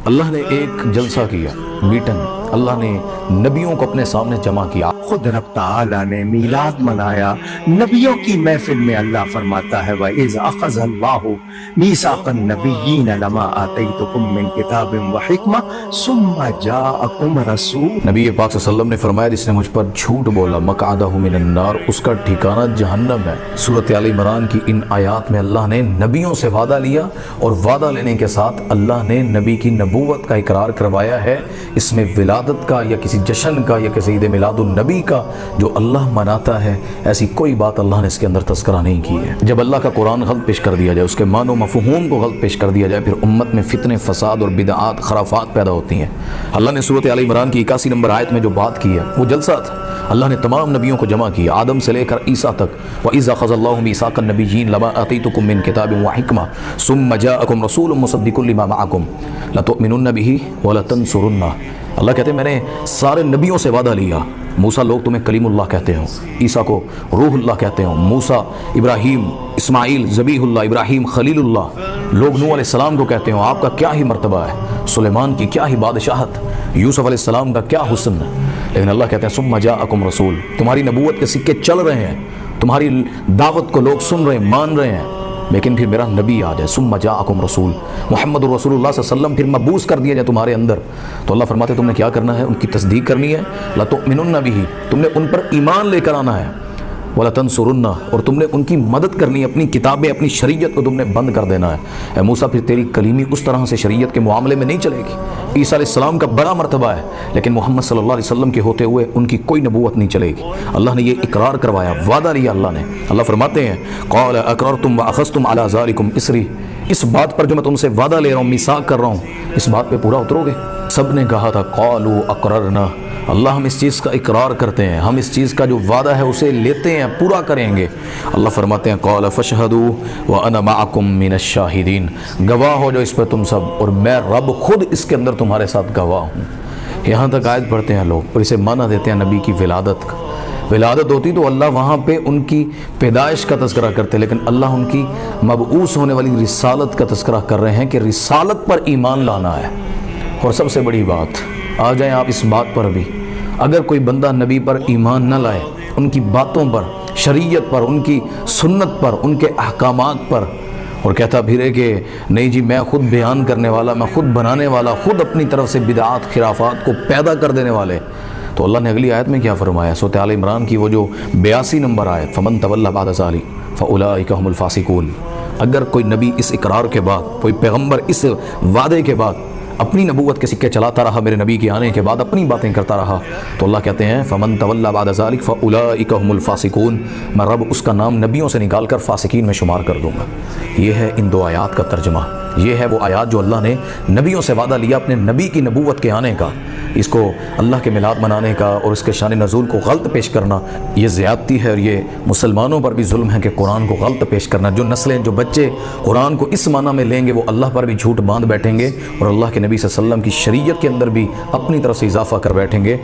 اللہ نے ایک جلسہ کیا، میٹنگ، اللہ نے نبیوں کو اپنے سامنے جمع کیا۔ خود رب تعالیٰ نے میلاد منایا نبیوں کی محفل میں۔ اللہ فرماتا ہے وَإِذْ أَخَذَ اللَّهُ مِيثَاقَ النَّبِيِّينَ لَمَا آتَيْتُكُم مِّن كِتَابٍ وَحِكْمَةٍ ثُمَّ جَاءَكُمْ رَسُولٌ۔ نبی پاک صلی اللہ علیہ وسلم نے فرمایا جس نے مجھ پر جھوٹ بولا مقعدہ من النار، اس کا ٹھکانہ جہنم ہے۔ سورۃ آل عمران کی ان آیات میں اللہ نے نبیوں سے وعدہ لیا، اور وعدہ لینے کے ساتھ اللہ نے نبی کی نبوت کا اقرار کروایا ہے۔ اس میں ولادت کا یا کسی جشن کا یا کسی عید میلاد النبی کا جو اللہ مناتا ہے، ایسی کوئی بات اللہ نے اس کے اندر تذکرہ نہیں کی ہے۔ جب اللہ کا قرآن غلط پیش کر دیا جائے، اس کے معنی و مفہوم کو غلط پیش کر دیا جائے، پھر امت میں فتنے، فساد اور بدعات، خرافات پیدا ہوتی ہیں۔ اللہ نے سورۃ آل عمران کی 81 نمبر آیت میں جو بات کی ہے وہ جلسہ تھا۔ اللہ نے تمام نبیوں کو جمع کیا، آدم سے لے کر عیسیٰ تک۔ وَإِذْ أَخَذَ اللَّهُ مِيثَاقَ النَّبِيِّينَ لَمَا آتَيْتُكُم مِّن كِتَابٍ وَحِكْمَةٍ ثُمَّ جَاءَكُمْ رَسُولٌ مُصَدِّقٌ لِّمَا مَعَكُمْ لَتُؤْمِنُنَّ بِهِ وَلَتَنصُرُنَّهُ۔ اللہ کہتے ہیں میں نے سارے نبیوں سے وعدہ لیا۔ موسیٰ لوگ تمہیں کلیم اللہ کہتے ہوں، عیسیٰ کو روح اللہ کہتے ہوں، موسیٰ، ابراہیم، اسماعیل ذبیح اللہ، ابراہیم خلیل اللہ، لوگ نوح علیہ السلام کو کہتے ہوں آپ کا کیا ہی مرتبہ ہے، سلیمان کی کیا ہی بادشاہت، یوسف علیہ السلام کا کیا حسن ہے۔ لیکن اللہ کہتے ہیں ثم جاءکم رسول، تمہاری نبوت کے سکے چل رہے ہیں، تمہاری دعوت کو لوگ سن رہے ہیں، مان رہے ہیں، لیکن پھر میرا نبی آ جائے، ثم جاءکم رسول، محمد رسول اللہ صلی اللہ علیہ وسلم پھر مبعوث کر دیا جائے تمہارے اندر، تو اللہ فرماتے تم نے کیا کرنا ہے، ان کی تصدیق کرنی ہے، لَتُؤْمِنُنَّ بِهِ، تم نے ان پر ایمان لے کر آنا ہے، وَلَتَنصُرُنَّهُ، اور تم نے ان کی مدد کرنی ہے، اپنی کتابیں، اپنی شریعت کو تم نے بند کر دینا ہے۔ اے موسیٰ پھر تیری کلیمی اس طرح سے شریعت کے معاملے میں نہیں چلے گی۔ عیسیٰ علیہ السلام کا بڑا مرتبہ ہے، لیکن محمد صلی اللہ علیہ وسلم کے ہوتے ہوئے ان کی کوئی نبوت نہیں چلے گی۔ اللہ نے یہ اقرار کروایا، وعدہ لیا اللہ نے۔ اللہ فرماتے ہیں قال اقررتم واخذتم على ذلكم اسری، اس بات پر جو میں تم سے وعدہ لے رہا ہوں، میثاق کر رہا ہوں، اس بات پہ پورا اترو گے؟ سب نے کہا تھا قالوا اقررنا، اللہ ہم اس چیز کا اقرار کرتے ہیں، ہم اس چیز کا جو وعدہ ہے اسے لیتے ہیں، پورا کریں گے۔ اللہ فرماتے ہیں قال فاشهدوا وانا معكم من الشاهدین، گواہ ہو جو اس پہ تم سب، اور میں رب خود اس کے اندر تمہارے ساتھ گواہ ہوں۔ یہاں تک آیت پڑھتے ہیں لوگ اور اسے معنی دیتے ہیں نبی کی ولادت کا۔ ولادت ہوتی تو اللہ وہاں پہ ان کی پیدائش کا تذکرہ کرتے، لیکن اللہ ان کی مبعوث ہونے والی رسالت کا تذکرہ کر رہے ہیں کہ رسالت پر ایمان لانا ہے۔ اور سب سے بڑی بات، آ جائیں آپ اس بات پر بھی، اگر کوئی بندہ نبی پر ایمان نہ لائے، ان کی باتوں پر، شریعت پر، ان کی سنت پر، ان کے احکامات پر، اور کہتا پھرے کہ نہیں جی میں خود بیان کرنے والا، میں خود بنانے والا، خود اپنی طرف سے بدعات، خرافات کو پیدا کر دینے والے، تو اللہ نے اگلی آیت میں کیا فرمایا؟ سورۃ آل عمران کی وہ جو 82 نمبر آیت، فمن تولی بعد ذلک فاولئک هم الفاسقون، اگر کوئی نبی اس اقرار کے بعد، کوئی پیغمبر اس وعدے کے بعد اپنی نبوت کے سکے چلاتا رہا، میرے نبی کے آنے کے بعد اپنی باتیں کرتا رہا، تو اللہ کہتے ہیں فمن تولی بعد ذلک فاولئک هم الفاسقون، میں رب اس کا نام نبیوں سے نکال کر فاسقین میں شمار کر دوں گا۔ یہ ہے ان دو آیات کا ترجمہ، یہ ہے وہ آیات جو اللہ نے نبیوں سے وعدہ لیا اپنے نبی کی نبوت کے آنے کا۔ اس کو اللہ کے میلاد منانے کا اور اس کے شان نزول کو غلط پیش کرنا یہ زیادتی ہے، اور یہ مسلمانوں پر بھی ظلم ہے کہ قرآن کو غلط پیش کرنا۔ جو نسلیں، جو بچے قرآن کو اس معنی میں لیں گے وہ اللہ پر بھی جھوٹ باندھ بیٹھیں گے، اور اللہ کے نبی صلی اللہ علیہ وسلم کی شریعت کے اندر بھی اپنی طرف سے اضافہ کر بیٹھیں گے۔